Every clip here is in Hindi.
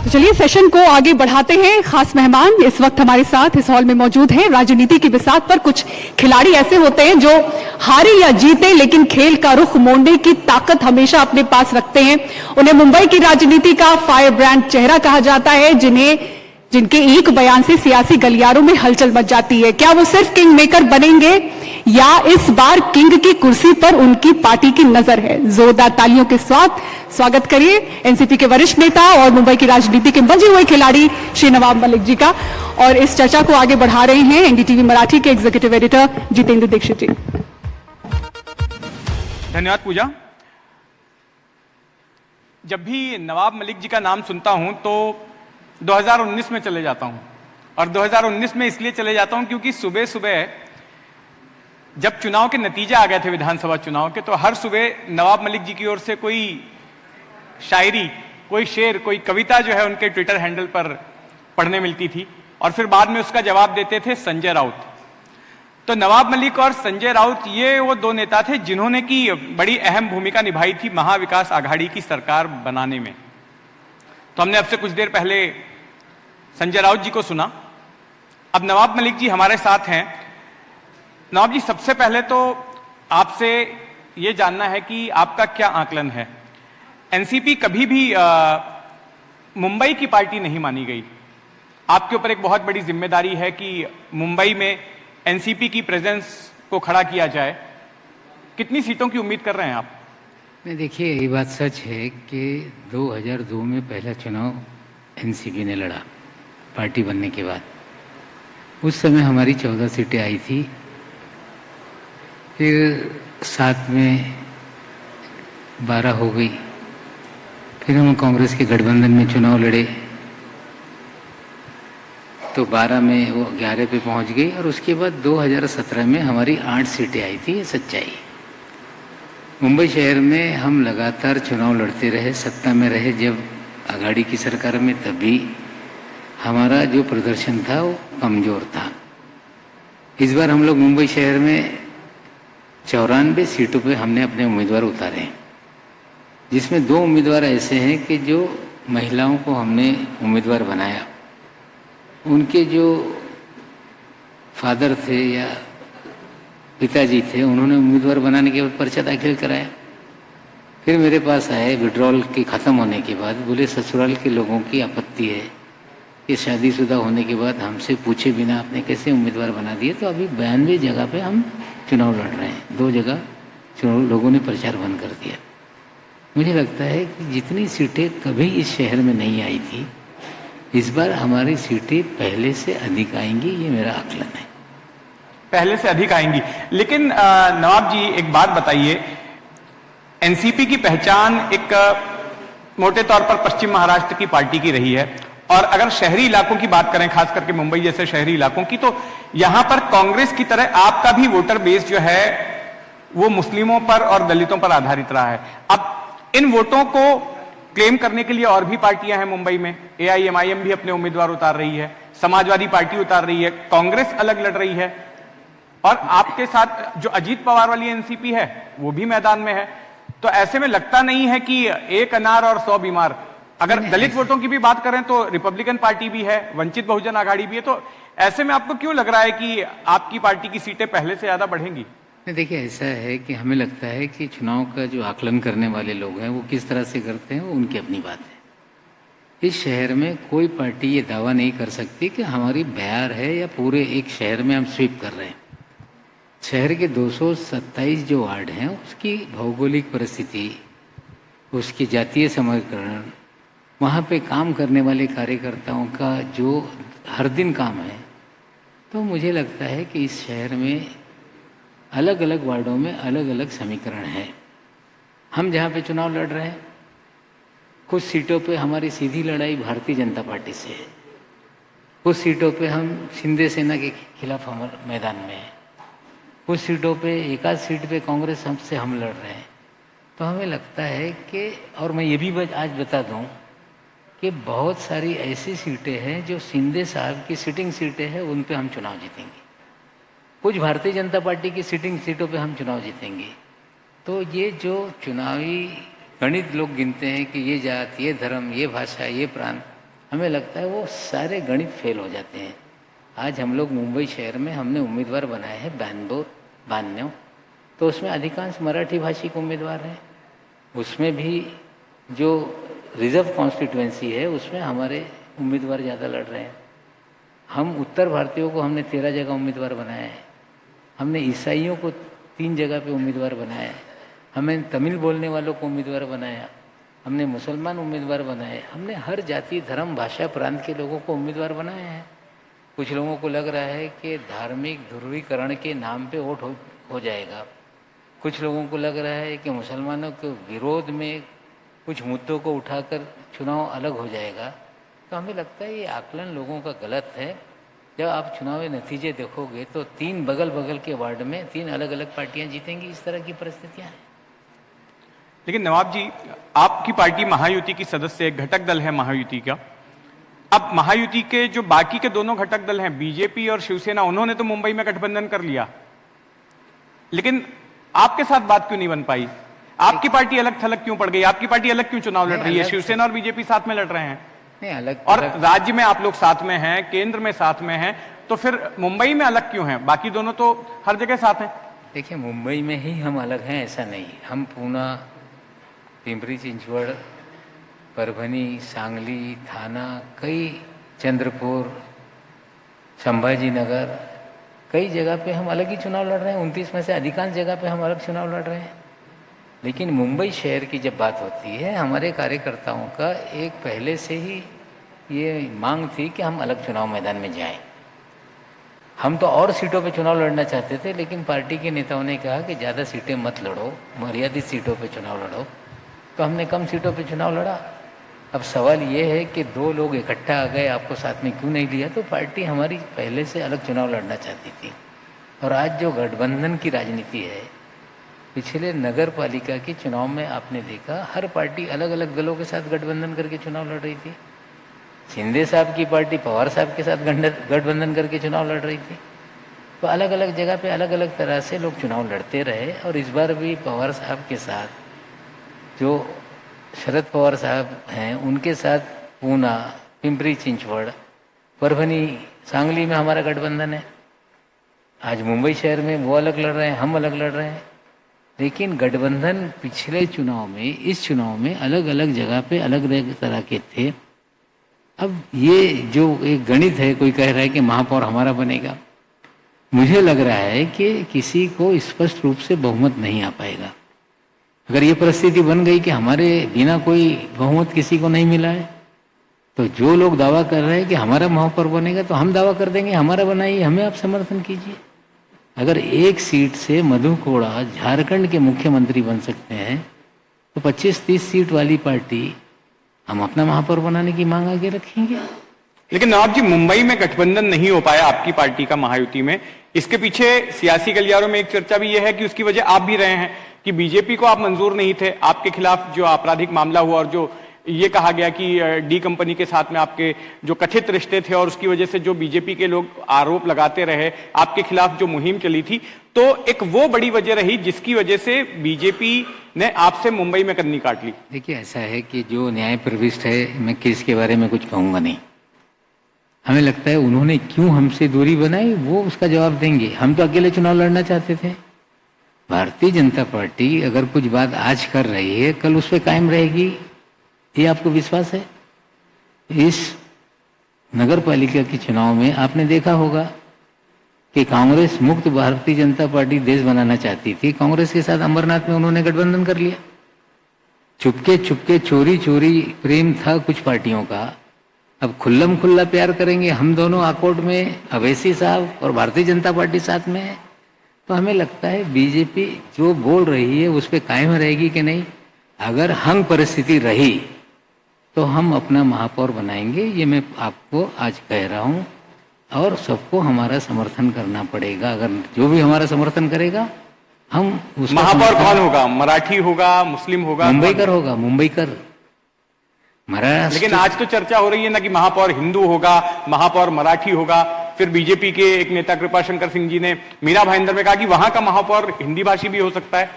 तो चलिए सेशन को आगे बढ़ाते हैं। खास मेहमान इस वक्त हमारे साथ इस हॉल में मौजूद हैं। राजनीति की बिसात पर कुछ खिलाड़ी ऐसे होते हैं जो हारे या जीते लेकिन खेल का रुख मोड़ने की ताकत हमेशा अपने पास रखते हैं। उन्हें मुंबई की राजनीति का फायर ब्रांड चेहरा कहा जाता है, जिनके एक बयान से सियासी गलियारों में हलचल मच जाती है। क्या वो सिर्फ किंग मेकर बनेंगे या इस बार किंग की कुर्सी पर उनकी पार्टी की नजर है? जोरदार तालियों के साथ स्वागत करिए एनसीपी के वरिष्ठ नेता और मुंबई की राजनीति के मंजे हुए खिलाड़ी श्री नवाब मलिक जी का। और इस चर्चा को आगे बढ़ा रहे हैं एनडीटीवी मराठी के एग्जीक्यूटिव एडिटर जितेंद्र दीक्षित जी। धन्यवाद पूजा। जब भी नवाब मलिक जी का नाम सुनता हूं तो 2019 में चले जाता हूं, और 2019 में इसलिए चले जाता हूं क्योंकि सुबह सुबह जब चुनाव के नतीजे आ गए थे विधानसभा चुनाव के, तो हर सुबह नवाब मलिक जी की ओर से कोई शायरी, कोई शेर, कोई कविता जो है उनके ट्विटर हैंडल पर पढ़ने मिलती थी, और फिर बाद में उसका जवाब देते थे संजय राउत। तो नवाब मलिक और संजय राउत ये वो दो नेता थे जिन्होंने की बड़ी अहम भूमिका निभाई थी महाविकास आघाड़ी की सरकार बनाने में। तो हमने अब से कुछ देर पहले संजय राउत जी को सुना, अब नवाब मलिक जी हमारे साथ हैं। नवाब जी, सबसे पहले तो आपसे ये जानना है कि आपका क्या आकलन है। एनसीपी कभी भी मुंबई की पार्टी नहीं मानी गई। आपके ऊपर एक बहुत बड़ी जिम्मेदारी है कि मुंबई में एनसीपी की प्रेजेंस को खड़ा किया जाए। कितनी सीटों की उम्मीद कर रहे हैं आप? नहीं, देखिए, ये बात सच है कि 2002 में पहला चुनाव एनसीपी ने लड़ा पार्टी बनने के बाद। उस समय हमारी 14 सीटें आई थी, फिर 7 में 12 हो गई, फिर हम कांग्रेस के गठबंधन में चुनाव लड़े तो 12 में वो 11 पे पहुंच गई, और उसके बाद 2017 में हमारी 8 सीटें आई थी। ये सच्चाई। मुंबई शहर में हम लगातार चुनाव लड़ते रहे, सत्ता में रहे जब आघाड़ी की सरकार में, तभी हमारा जो प्रदर्शन था वो कमज़ोर था। इस बार हम लोग मुंबई शहर में 94 सीटों पे हमने अपने उम्मीदवार उतारे हैं, जिसमें 2 उम्मीदवार ऐसे हैं कि जो महिलाओं को हमने उम्मीदवार बनाया। उनके जो फादर थे या पिताजी थे, उन्होंने उम्मीदवार बनाने के बाद पर्चा दाखिल कराया। फिर मेरे पास आए विड्रॉल के ख़त्म होने के बाद, बोले ससुराल के लोगों की आपत्ति है कि शादीशुदा होने के बाद हमसे पूछे बिना आपने कैसे उम्मीदवार बना दिए। तो अभी 92 जगह पे हम चुनाव लड़ रहे हैं। 2 जगह चुनाव लोगों ने प्रचार बंद कर दिया। मुझे लगता है कि जितनी सीटें कभी इस शहर में नहीं आई थी, इस बार हमारी सीटें पहले से अधिक आएंगी, ये मेरा आकलन है। पहले से अधिक आएंगी। लेकिन नवाब जी, एक बात बताइए, एनसीपी की पहचान एक मोटे तौर पर पश्चिम महाराष्ट्र की पार्टी की रही है, और अगर शहरी इलाकों की बात करें, खास करके मुंबई जैसे शहरी इलाकों की, तो यहां पर कांग्रेस की तरह आपका भी वोटर बेस जो है वो मुस्लिमों पर और दलितों पर आधारित रहा है। अब इन वोटों को क्लेम करने के लिए और भी पार्टियां हैं मुंबई में। एआईएमआईएम भी अपने उम्मीदवार उतार रही है, समाजवादी पार्टी उतार रही है, कांग्रेस अलग लड़ रही है, और आपके साथ जो अजीत पवार वाली एनसीपी है वो भी मैदान में है। तो ऐसे में लगता नहीं है कि एक अनार और 100 बीमार। अगर दलित वोटों की भी बात करें तो रिपब्लिकन पार्टी भी है, वंचित बहुजन आघाड़ी भी है, तो ऐसे में आपको क्यों लग रहा है कि आपकी पार्टी की सीटें पहले से ज्यादा बढ़ेंगी? देखिए, ऐसा है कि हमें लगता है कि चुनाव का जो आकलन करने वाले लोग हैं वो किस तरह से करते हैं वो उनकी अपनी बात है। इस शहर में कोई पार्टी ये दावा नहीं कर सकती कि हमारी बयार है या पूरे एक शहर में हम स्वीप कर रहे हैं। शहर के 227 जो वार्ड हैं, उसकी भौगोलिक परिस्थिति, उसकी जातीय समीकरण, वहाँ पे काम करने वाले कार्यकर्ताओं का जो हर दिन काम है, तो मुझे लगता है कि इस शहर में अलग अलग वार्डों में अलग अलग समीकरण हैं। हम जहाँ पे चुनाव लड़ रहे हैं, कुछ सीटों पे हमारी सीधी लड़ाई भारतीय जनता पार्टी से है, कुछ सीटों पे हम शिंदे सेना के खिलाफ हमारे मैदान में है, कुछ सीटों पे एक आध सीट पे कांग्रेस हमसे हम लड़ रहे हैं। तो हमें लगता है कि, और मैं ये भी आज बता दूं कि बहुत सारी ऐसी सीटें हैं जो शिंदे साहब की सिटिंग सीटें हैं, उन पे हम चुनाव जीतेंगे। कुछ भारतीय जनता पार्टी की सिटिंग सीटों पे हम चुनाव जीतेंगे। तो ये जो चुनावी गणित लोग गिनते हैं कि ये जात, ये धर्म, ये भाषा, ये प्रांत, हमें लगता है वो सारे गणित फेल हो जाते हैं। आज हम लोग मुंबई शहर में हमने उम्मीदवार बनाए हैं 92, तो उसमें अधिकांश मराठी भाषी के उम्मीदवार हैं। उसमें भी जो रिजर्व कॉन्स्टिट्यूएंसी है उसमें हमारे उम्मीदवार ज़्यादा लड़ रहे हैं। हम उत्तर भारतीयों को हमने 13 जगह उम्मीदवार बनाया है। हमने ईसाइयों को 3 जगह पे उम्मीदवार बनाया है। हमें तमिल बोलने वालों को उम्मीदवार बनाया, हमने मुसलमान उम्मीदवार बनाए, हमने हर जाति धर्म भाषा प्रांत के लोगों को उम्मीदवार बनाए हैं। कुछ लोगों को लग रहा है कि धार्मिक ध्रुवीकरण के नाम पे वोट हो जाएगा। कुछ लोगों को लग रहा है कि मुसलमानों के विरोध में कुछ मुद्दों को उठाकर चुनाव अलग हो जाएगा। तो हमें लगता है ये आकलन लोगों का गलत है। जब आप चुनावी नतीजे देखोगे तो 3 बगल बगल के वार्ड में 3 अलग अलग पार्टियां जीतेंगी। इस तरह की परिस्थितियां हैं। लेकिन नवाब जी, आपकी पार्टी महायुति की सदस्य एक घटक दल है महायुति का। अब महायुति के जो बाकी के दोनों घटक दल हैं बीजेपी और शिवसेना, उन्होंने तो मुंबई में गठबंधन कर लिया, लेकिन आपके साथ बात क्यों नहीं बन पाई? आपकी पार्टी अलग थलग क्यों पड़ गई? आपकी पार्टी अलग क्यों चुनाव लड़ रही है? शिवसेना और बीजेपी साथ में लड़ रहे हैं। नहीं, अलग और राज्य में आप लोग साथ में हैं, केंद्र में साथ में हैं, तो फिर मुंबई में अलग क्यों हैं? बाकी दोनों तो हर जगह साथ हैं। देखिए, मुंबई में ही हम अलग हैं ऐसा नहीं। हम पूना, पिंपरी चिंचवड़, परभणी, सांगली, थाना, कई चंद्रपुर, संभाजी नगर, कई जगह पे हम अलग ही चुनाव लड़ रहे हैं। 29 में से अधिकांश जगह पे हम अलग चुनाव लड़ रहे हैं। लेकिन मुंबई शहर की जब बात होती है, हमारे कार्यकर्ताओं का एक पहले से ही ये मांग थी कि हम अलग चुनाव मैदान में जाएं। हम तो और सीटों पे चुनाव लड़ना चाहते थे, लेकिन पार्टी के नेताओं ने कहा कि ज़्यादा सीटें मत लड़ो, मर्यादित सीटों पे चुनाव लड़ो। तो हमने कम सीटों पे चुनाव लड़ा। अब सवाल ये है कि 2 लोग इकट्ठा आ गए, आपको साथ में क्यों नहीं लिया? तो पार्टी हमारी पहले से अलग चुनाव लड़ना चाहती थी। और आज जो गठबंधन की राजनीति है, पिछले नगर पालिका के चुनाव में आपने देखा हर पार्टी अलग अलग दलों के साथ गठबंधन करके चुनाव लड़ रही थी। शिंदे साहब की पार्टी पवार साहब के साथ गठबंधन करके चुनाव लड़ रही थी। तो अलग अलग जगह पे अलग अलग तरह से लोग चुनाव लड़ते रहे। और इस बार भी पवार साहब के साथ जो शरद पवार साहब हैं, उनके साथ पूना, पिंपरी चिंचवड़, परभनी, सांगली में हमारा गठबंधन है। आज मुंबई शहर में वो अलग लड़ रहे हैं, हम अलग लड़ रहे हैं। लेकिन गठबंधन पिछले चुनाव में, इस चुनाव में अलग अलग जगह पे अलग अलग तरह के थे। अब ये जो एक गणित है, कोई कह रहा है कि महापौर हमारा बनेगा, मुझे लग रहा है कि किसी को स्पष्ट रूप से बहुमत नहीं आ पाएगा। अगर ये परिस्थिति बन गई कि हमारे बिना कोई बहुमत किसी को नहीं मिला है, तो जो लोग दावा कर रहे हैं कि हमारा महापौर बनेगा, तो हम दावा कर देंगे हमारा बनाइए, हमें आप समर्थन कीजिए। अगर एक सीट से मधु कोड़ा झारखंड के मुख्यमंत्री बन सकते हैं, तो 25-30 सीट वाली पार्टी हम अपना महापौर बनाने की मांग आगे रखेंगे। लेकिन नवाब जी, मुंबई में गठबंधन नहीं हो पाया आपकी पार्टी का महायुति में। इसके पीछे सियासी गलियारों में एक चर्चा भी यह है कि उसकी वजह आप भी रहे हैं कि बीजेपी को आप मंजूर नहीं थे। आपके खिलाफ जो आपराधिक मामला हुआ और जो ये कहा गया कि डी कंपनी के साथ में आपके जो कथित रिश्ते थे, और उसकी वजह से जो बीजेपी के लोग आरोप लगाते रहे, आपके खिलाफ जो मुहिम चली थी, तो एक वो बड़ी वजह रही जिसकी वजह से बीजेपी ने आपसे मुंबई में कन्नी काट ली। देखिए, ऐसा है कि जो न्याय प्रविष्ट है, मैं केस के बारे में कुछ कहूँगा नहीं। हमें लगता है उन्होंने क्यों हमसे दूरी बनाई, वो उसका जवाब देंगे। हम तो अकेले चुनाव लड़ना चाहते थे। भारतीय जनता पार्टी अगर कुछ बात आज कर रही है, कल उस पर कायम रहेगी, ये आपको विश्वास है? इस नगर पालिका के चुनाव में आपने देखा होगा कि कांग्रेस मुक्त भारतीय जनता पार्टी देश बनाना चाहती थी। कांग्रेस के साथ अमरनाथ में उन्होंने गठबंधन कर लिया। चुपके चुपके, चोरी चोरी प्रेम था कुछ पार्टियों का। अब खुल्लम खुल्ला प्यार करेंगे हम दोनों आकोट में, अवैसी साहब और भारतीय जनता पार्टी साथ में है। तो हमें लगता है बीजेपी जो बोल रही है उस पर कायम रहेगी कि नहीं। अगर हंग परिस्थिति रही तो हम अपना महापौर बनाएंगे, ये मैं आपको आज कह रहा हूँ। और सबको हमारा समर्थन करना पड़ेगा। अगर जो भी हमारा समर्थन करेगा, हम उसका महापौर कौन होगा? मराठी होगा, मुस्लिम होगा? मुंबईकर होगा, मुंबईकर। महाराष्ट्र। लेकिन आज तो चर्चा हो रही है ना कि महापौर हिंदू होगा, महापौर मराठी होगा। फिर बीजेपी के एक नेता कृपाशंकर सिंह जी ने मीरा भाईंदर में कहा कि वहां का महापौर हिंदी भाषी भी हो सकता है।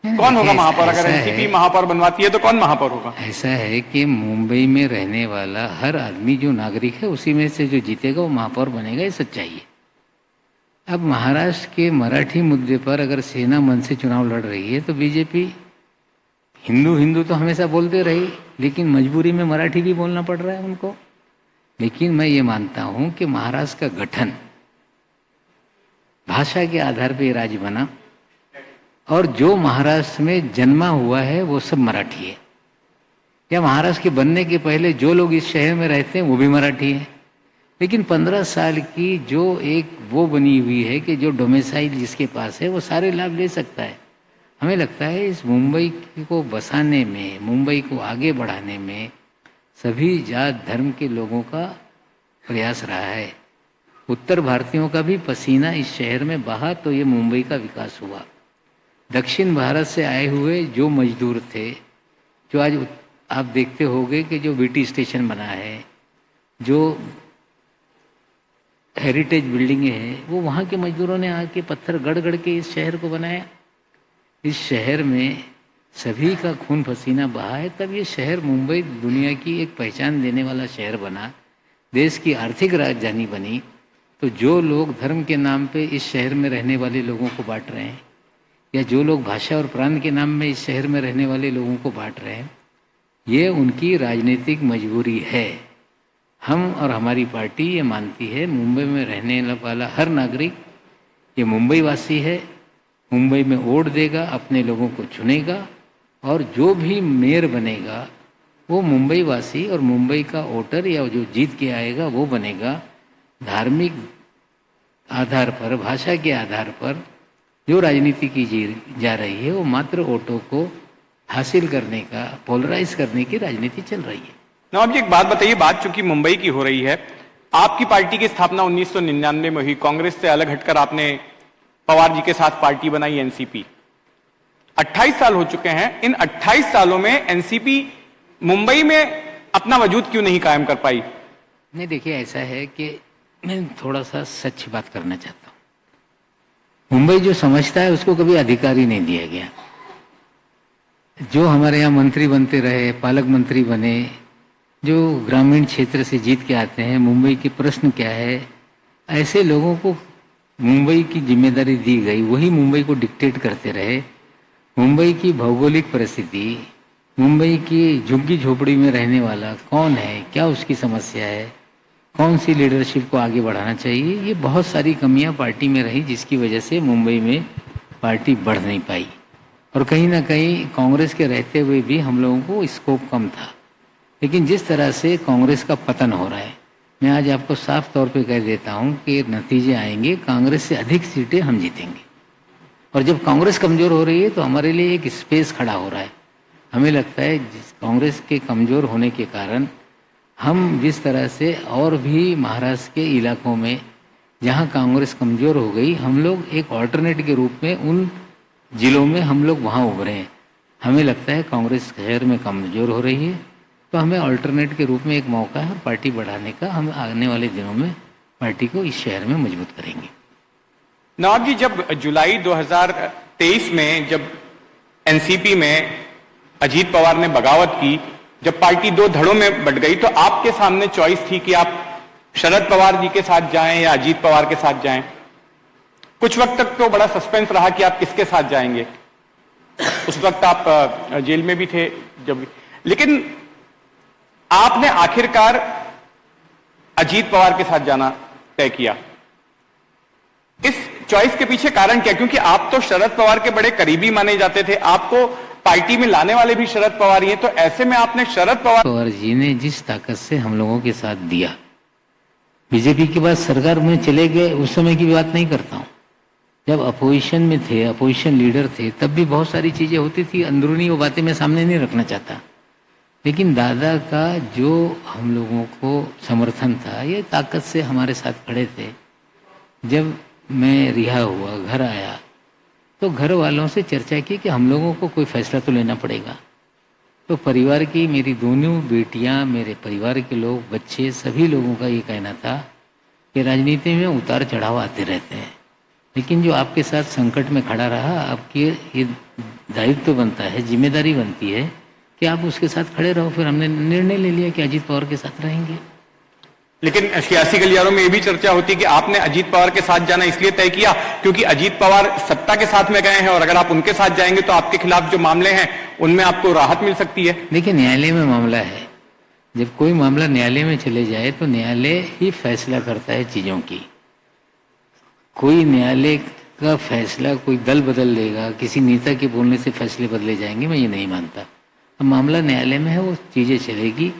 कौन होगा महापौर? अगर ऐसा एनसीपी है, महापौर बनवाती है तो कौन महापौर होगा? ऐसा है कि मुंबई में रहने वाला हर आदमी जो नागरिक है उसी में से जो जीतेगा वो महापौर बनेगा, ये सच्चाई है। अब महाराष्ट्र के मराठी मुद्दे पर अगर सेना मन से चुनाव लड़ रही है तो बीजेपी हिंदू हिंदू तो हमेशा बोलते रही, लेकिन मजबूरी में मराठी भी बोलना पड़ रहा है उनको। लेकिन मैं ये मानता हूँ कि महाराष्ट्र का गठन भाषा के आधार पर राज्य बना और जो महाराष्ट्र में जन्मा हुआ है वो सब मराठी है, या महाराष्ट्र के बनने के पहले जो लोग इस शहर में रहते हैं वो भी मराठी है। लेकिन 15 साल की जो एक वो बनी हुई है कि जो डोमिसाइल जिसके पास है वो सारे लाभ ले सकता है। हमें लगता है इस मुंबई को बसाने में, मुंबई को आगे बढ़ाने में सभी जात धर्म के लोगों का प्रयास रहा है। उत्तर भारतीयों का भी पसीना इस शहर में बहा तो ये मुंबई का विकास हुआ। दक्षिण भारत से आए हुए जो मजदूर थे, जो आज आप देखते होंगे कि जो बीटी स्टेशन बना है, जो हेरिटेज बिल्डिंगें हैं, वो वहाँ के मजदूरों ने आके पत्थर गड़ गड़ के इस शहर को बनाया। इस शहर में सभी का खून पसीना बहा है, तब ये शहर मुंबई दुनिया की एक पहचान देने वाला शहर बना, देश की आर्थिक राजधानी बनी। तो जो लोग धर्म के नाम पे इस शहर में रहने वाले लोगों को बांट रहे हैं, या जो लोग भाषा और प्रांत के नाम में इस शहर में रहने वाले लोगों को बांट रहे हैं, ये उनकी राजनीतिक मजबूरी है। हम और हमारी पार्टी ये मानती है मुंबई में रहने वाला हर नागरिक ये मुंबई वासी है, मुंबई में वोट देगा, अपने लोगों को चुनेगा और जो भी मेयर बनेगा वो मुंबई वासी और मुंबई का वोटर या जो जीत के आएगा वो बनेगा। धार्मिक आधार पर, भाषा के आधार पर जो राजनीति की जा रही है वो मात्र वोटों को हासिल करने का, पोलराइज करने की राजनीति चल रही है। नवाब जी एक बात बताइए, बात चूंकि मुंबई की हो रही है, आपकी पार्टी की स्थापना 1999 में हुई, कांग्रेस से अलग हटकर आपने पवार जी के साथ पार्टी बनाई एनसीपी। 28 साल हो चुके हैं, इन 28 सालों में एनसीपी मुंबई में अपना वजूद क्यों नहीं कायम कर पाई? नहीं, देखिए ऐसा है कि मैं थोड़ा सा सच बात करना चाहता हूँ। मुंबई जो समझता है उसको कभी अधिकार ही नहीं दिया गया। जो हमारे यहाँ मंत्री बनते रहे, पालक मंत्री बने, जो ग्रामीण क्षेत्र से जीत के आते हैं, मुंबई के प्रश्न क्या है, ऐसे लोगों को मुंबई की जिम्मेदारी दी गई, वही मुंबई को डिक्टेट करते रहे। मुंबई की भौगोलिक परिस्थिति, मुंबई की झुग्गी झोपड़ी में रहने वाला कौन है, क्या उसकी समस्या है, कौन सी लीडरशिप को आगे बढ़ाना चाहिए, ये बहुत सारी कमियां पार्टी में रही, जिसकी वजह से मुंबई में पार्टी बढ़ नहीं पाई। और कहीं ना कहीं कांग्रेस के रहते हुए भी हम लोगों को स्कोप कम था। लेकिन जिस तरह से कांग्रेस का पतन हो रहा है, मैं आज आपको साफ तौर पे कह देता हूं कि नतीजे आएंगे, कांग्रेस से अधिक सीटें हम जीतेंगे। और जब कांग्रेस कमज़ोर हो रही है तो हमारे लिए एक स्पेस खड़ा हो रहा है। हमें लगता है कांग्रेस के कमज़ोर होने के कारण हम जिस तरह से और भी महाराष्ट्र के इलाकों में जहां कांग्रेस कमज़ोर हो गई, हम लोग एक ऑल्टरनेट के रूप में उन जिलों में हम लोग वहां उभरे हैं। हमें लगता है कांग्रेस शहर में कमज़ोर हो रही है, तो हमें अल्टरनेट के रूप में एक मौका है पार्टी बढ़ाने का। हम आने वाले दिनों में पार्टी को इस शहर में मजबूत करेंगे। नवाब जी, जब जुलाई 2023 में जब एनसीपी में अजीत पवार ने बगावत की, जब पार्टी दो धड़ों में बट गई, तो आपके सामने चॉइस थी कि आप शरद पवार जी के साथ जाएं या अजीत पवार के साथ जाएं। कुछ वक्त तक तो बड़ा सस्पेंस रहा कि आप किसके साथ जाएंगे। उस वक्त आप जेल में भी थे जब, लेकिन आपने आखिरकार अजीत पवार के साथ जाना तय किया। इस चॉइस के पीछे कारण क्या? क्योंकि आप तो शरद पवार के बड़े करीबी माने जाते थे, आपको पार्टी में लाने वाले भी शरद पवार ही हैं, तो ऐसे में आपने शरद पवार जी ने जिस ताकत से हम लोगों के साथ दिया, बीजेपी के बाद सरकार में चले गए उस समय की बात नहीं करता हूं। जब अपोजिशन में थे, अपोजिशन लीडर थे, तब भी बहुत सारी चीजें होती थी, अंदरूनी वो बातें मैं सामने नहीं रखना चाहता। लेकिन दादा का जो हम लोगों को समर्थन था, ये ताकत से हमारे साथ खड़े थे। जब मैं रिहा हुआ, घर आया, तो घर वालों से चर्चा की कि हम लोगों को कोई फैसला तो लेना पड़ेगा। तो परिवार की मेरी दोनों बेटियां, मेरे परिवार के लोग, बच्चे, सभी लोगों का ये कहना था कि राजनीति में उतार चढ़ाव आते रहते हैं, लेकिन जो आपके साथ संकट में खड़ा रहा, आपके ये दायित्व तो बनता है, जिम्मेदारी बनती है कि आप उसके साथ खड़े रहो। फिर हमने निर्णय ले लिया कि अजीत पवार के साथ रहेंगे। लेकिन सियासी गलियारों में ये भी चर्चा होती है कि आपने अजीत पवार के साथ जाना इसलिए तय किया क्योंकि अजीत पवार सत्ता के साथ में गए हैं और अगर आप उनके साथ जाएंगे तो आपके खिलाफ जो मामले हैं उनमें आपको राहत मिल सकती है। देखिए, न्यायालय में मामला है, जब कोई मामला न्यायालय में चले जाए तो न्यायालय ही फैसला करता है चीजों की। कोई न्यायालय का फैसला कोई दल बदल देगा, किसी नेता के बोलने से फैसले बदले जाएंगे, मैं ये नहीं मानता। अब मामला न्यायालय में है, वो चीजें चलेगी।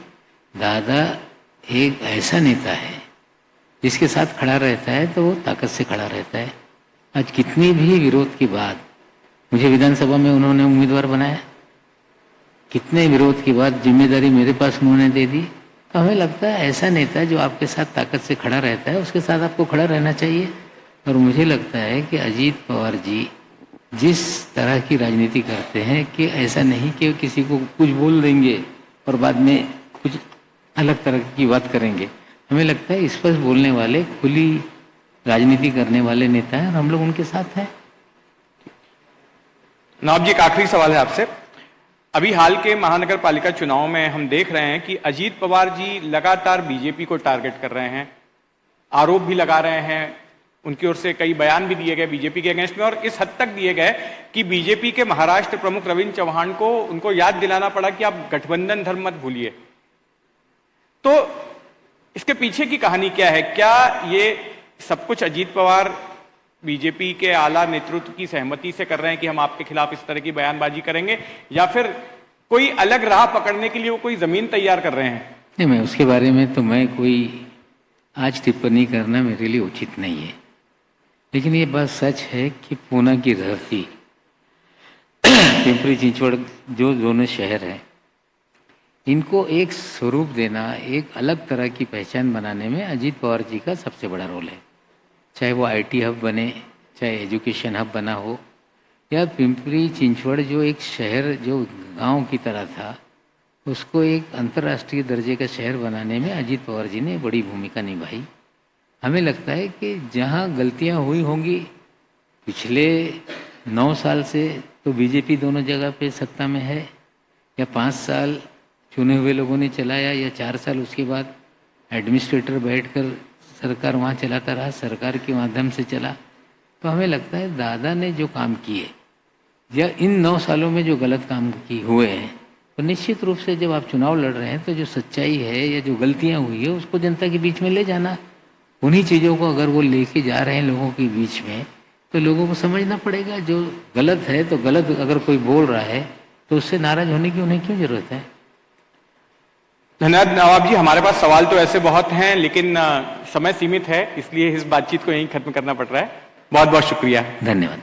दादा एक ऐसा नेता है जिसके साथ खड़ा रहता है तो वो ताकत से खड़ा रहता है। आज कितनी भी विरोध के बाद मुझे विधानसभा में उन्होंने उम्मीदवार बनाया, कितने विरोध के बाद जिम्मेदारी मेरे पास उन्होंने दे दी। तो हमें लगता है ऐसा नेता जो आपके साथ ताकत से खड़ा रहता है उसके साथ आपको खड़ा रहना चाहिए। और मुझे लगता है कि अजीत पवार जी जिस तरह की राजनीति करते हैं कि ऐसा नहीं कि किसी को कुछ बोल देंगे और बाद में कुछ अलग तरह की बात करेंगे। हमें लगता है स्पष्ट बोलने वाले, खुली राजनीति करने वाले नेता हैं और हम लोग उनके साथ हैं। नवाब जी, एक आखिरी सवाल है आपसे। अभी हाल के महानगर पालिका चुनाव में हम देख रहे हैं कि अजीत पवार जी लगातार बीजेपी को टारगेट कर रहे हैं, आरोप भी लगा रहे हैं, उनकी ओर से कई बयान भी दिए गए बीजेपी के अगेंस्ट में और इस हद तक दिए गए कि बीजेपी के महाराष्ट्र प्रमुख रविंद्र चौहान को उनको याद दिलाना पड़ा कि आप गठबंधन धर्म मत भूलिए। तो इसके पीछे की कहानी क्या है? क्या ये सब कुछ अजीत पवार बीजेपी के आला नेतृत्व की सहमति से कर रहे हैं कि हम आपके खिलाफ इस तरह की बयानबाजी करेंगे, या फिर कोई अलग राह पकड़ने के लिए वो कोई जमीन तैयार कर रहे हैं? नहीं, मैं उसके बारे में तो मैं कोई आज टिप्पणी करना मेरे लिए उचित नहीं है। लेकिन ये बात सच है कि पूना की धरती, पिंपरी चिंचवड़ जो दोनों शहर हैं, इनको एक स्वरूप देना, एक अलग तरह की पहचान बनाने में अजीत पवार जी का सबसे बड़ा रोल है। चाहे वो आईटी हब बने, चाहे एजुकेशन हब बना हो, या पिंपरी चिंचवड़ जो एक शहर जो गांव की तरह था उसको एक अंतर्राष्ट्रीय दर्जे का शहर बनाने में अजीत पवार जी ने बड़ी भूमिका निभाई। हमें लगता है कि जहां गलतियां हुई होंगी पिछले 9 साल से, तो बीजेपी दोनों जगह पे सत्ता में है, या 5 साल चुने हुए लोगों ने चलाया, या 4 साल उसके बाद एडमिनिस्ट्रेटर बैठकर सरकार वहाँ चलाता रहा, सरकार के माध्यम से चला। तो हमें लगता है दादा ने जो काम किए या इन 9 सालों में जो गलत काम हुए हैं, तो निश्चित रूप से जब आप चुनाव लड़ रहे हैं तो जो सच्चाई है या जो गलतियाँ हुई है उसको जनता के बीच में ले जाना। उन्हीं चीज़ों को अगर वो लेके जा रहे हैं लोगों के बीच में तो लोगों को समझना पड़ेगा जो गलत है तो गलत अगर कोई बोल रहा है तो उससे नाराज होने की उन्हें क्यों जरूरत है। धन्यवाद नवाब जी। हमारे पास सवाल तो ऐसे बहुत हैं लेकिन समय सीमित है, इसलिए इस बातचीत को यहीं खत्म करना पड़ रहा है। बहुत बहुत शुक्रिया। धन्यवाद।